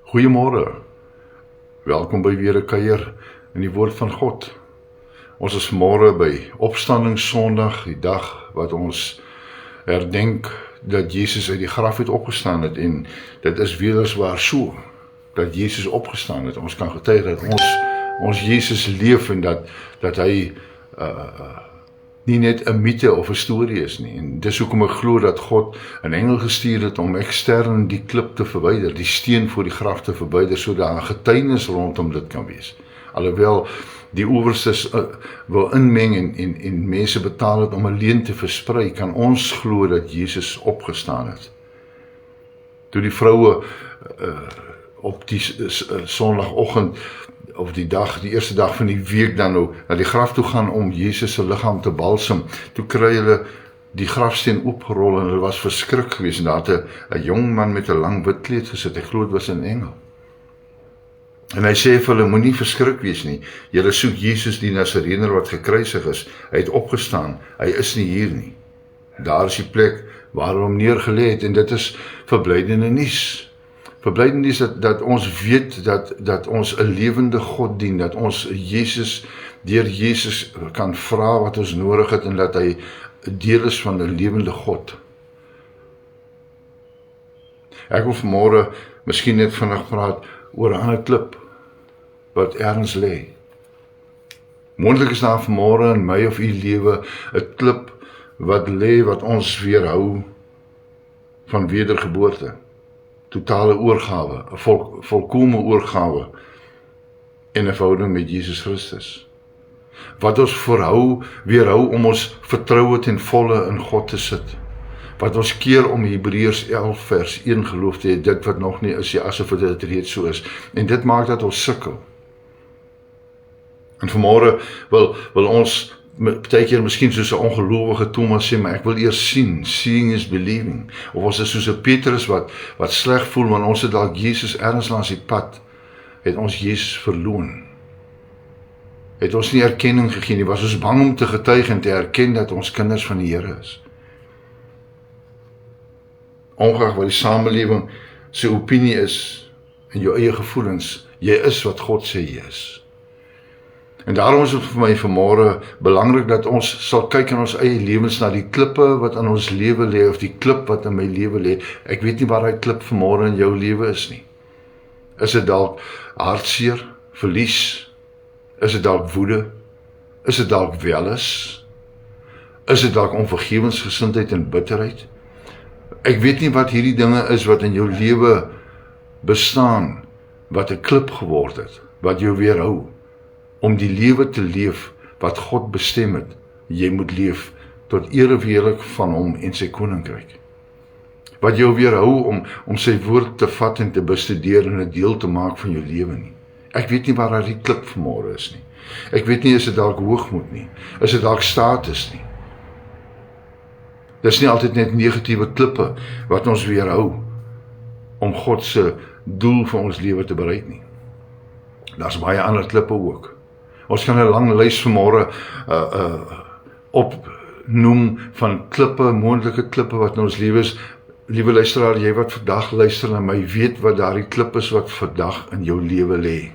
Goeiemôre, welkom by weer 'n kuier in die woord van God. Ons is môre by Opstandingssondag, die dag wat ons herdenk dat Jesus uit die graf het opgestaan het, en dit is weliswaar so, dat Jesus opgestaan het. Ons kan getuig dat ons Jesus leef en dat hy nie net 'n mite of 'n storie is nie. En dis hoekom ek glo dat God 'n engel gestuur het om ekstern die klip te verwyder, die steen voor die graf te verwyder, sodat 'n getuienis rondom dit kan wees. Alhoewel die owerstes wil inmeng en mense betaal het om 'n leuen te versprei, kan ons glo dat Jesus opgestaan het. Toe die vroue op die sondagoggend, of die eerste dag van die week dan nou, na die graf toe gaan om Jesus se liggaam te balsem, toe kry hulle die grafsteen oopgerol en hulle was verskrik geweest, en daar het 'n jong man met 'n lang wit kleed gesit, ek glo dit was 'n engel. En hy sê vir hulle, moenie verskrik wees nie, julle soek Jesus die Nasarener wat gekruisig is, hy het opgestaan, hy is nie hier nie. Daar is die plek waar hy hom neergelê het, en dit is verblydende nuus. Verblydend is dat ons weet dat ons 'n lewende God dien, dat ons deur Jesus kan vra wat ons nodig het, en dat hy 'n deel is van 'n lewende God. Ek wil vanmôre miskien net vinnig praat oor 'n ander klip wat ergens lê. Moontlik is daar vanmôre in my of u lewe 'n klip wat lê wat ons weerhou van wedergeboorte. Totale oorgawe, 'n volkome oorgawe en 'n verhouding met Jesus Christus. Wat ons weerhou om ons vertroue ten volle in God te sit. Wat ons keer om Hebreërs 11 vers 1 geloof te hê, dit wat nog nie is, asof dit reeds so is. En dit maak dat ons sukkel. En vanmôre wil ons partykeer miskien soos 'n ongelowige Thomas sê, maar ek wil eers sien, seeing is believing. Of ons is soos 'n Petrus wat sleg voel, want ons het dalk Jesus ergens langs die pad, het ons Jesus verloon. Het ons nie erkenning gegee nie, was ons bang om te getuig en te erken dat ons kinders van die Here is. Ongeag wat die samelewing se opinie is, en jou eie gevoelens, jy is wat God sê jy is. En daarom is dit vir my vanmôre belangrik dat ons sal kyk in ons eie lewens na die klippe wat in ons lewe lê, of die klip wat in my lewe lê. Ek weet nie waar daai klip vanmôre in jou lewe is nie. Is dit dalk hartseer, verlies? Is dit dalk woede? Is dit dalk welis? Is dit dalk onvergewensgesindheid en bitterheid? Ek weet nie wat hierdie dinge is wat in jou lewe bestaan, wat 'n klip geword het, wat jou weerhou om die lewe te leef wat God bestem het, jy moet leef tot eer en heerlik van hom en sy koninkryk. Wat jou weerhou om sy woord te vat en te bestudeer en 'n deel te maak van jou lewe nie. Ek weet nie waar daar die klip vanmôre is nie. Ek weet nie, is dit dalk hoogmoed nie? Is dit dalk status nie? Dis nie altyd net negatiewe klippe wat ons weerhou om God se doel vir ons lewe te bereik nie. Daar's baie ander klippe ook. Ons kan 'n lang lys vanmôre opnoem van klippe, moontlike klippe wat in ons lewe is. Liewe luisteraar, jy wat vandag luister na my, weet wat daardie klip is wat vandag in jou lewe lê.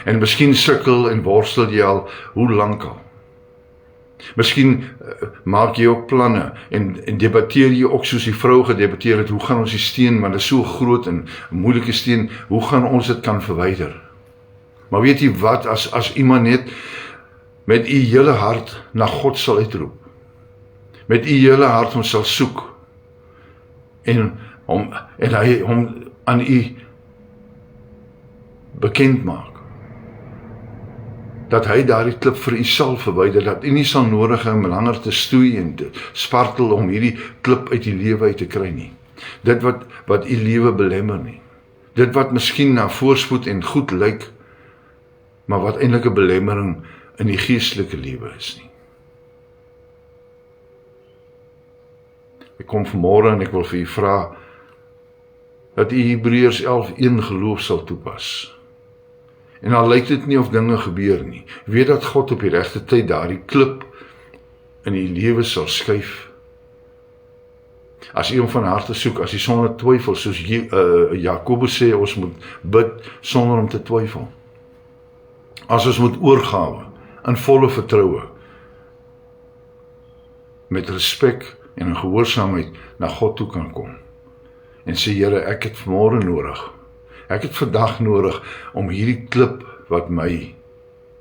En miskien sukkel en worstel jy al, hoe lank al? Miskien maak jy ook planne en debatteer jy ook soos die vrou gedebatteer het, hoe gaan ons die steen, want dit is so groot en 'n moeilike steen, hoe gaan ons dit kan verwyder? Maar weet jy wat, as iemand net met u hele hart na God sal uitroep, met u hele hart hom sal soek, en hy hom aan u bekend maak, dat hy daardie klip vir u sal verwyder, dat u nie sal nodig hê om langer te stoei en te spartel om hierdie klip uit die lewe uit te kry nie. Dit wat u lewe belemmer nie. Dit wat miskien na voorspoed en goed lyk, maar wat eintlik 'n belemmering in die geestelike lewe is nie. Ek kom vanmôre en ek wil vir u vra dat u Hebreërs 11:1 geloof sal toepas. En al lyk dit nie of dinge gebeur nie, weet dat God op die regte tyd daardie klip in die lewe sal skuif As u hom van harte soek, as u sonder twyfel, soos Jakobus sê, ons moet bid sonder om te twyfel. As ons moet oorgawe, in volle vertroue, met respek en in gehoorsaamheid na God toe kan kom. En sê, Here, ek het vanmôre nodig. Ek het vandag nodig om hierdie klip wat my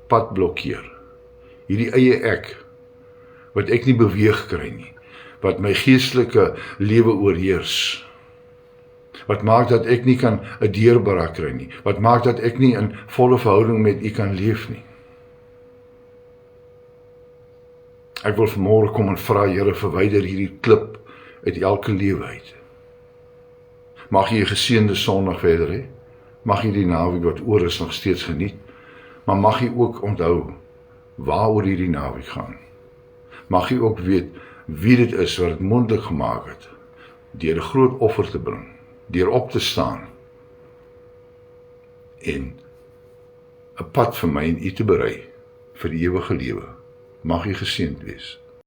pad blokkeer, hierdie eie ek, wat ek nie beweeg kry nie, wat my geestelike lewe oorheers, wat maak dat ek nie kan 'n deurbraak kry nie, wat maak dat ek nie in volle verhouding met U kan leef nie. Ek wil vanmôre kom en vra, Here, verwyder hierdie klip uit elke lewe uit. Mag jy 'n geseënde Sondag verder hê. Mag jy die naweek wat oor is nog steeds geniet, maar mag jy ook onthou waaroor hierdie naweek gaan. Mag jy ook weet wie dit is wat dit moontlik gemaak het, deur 'n groot offer te bring, deur op te staan en 'n pad vir my en U te berei vir die ewige lewe. Mag jy geseënd wees.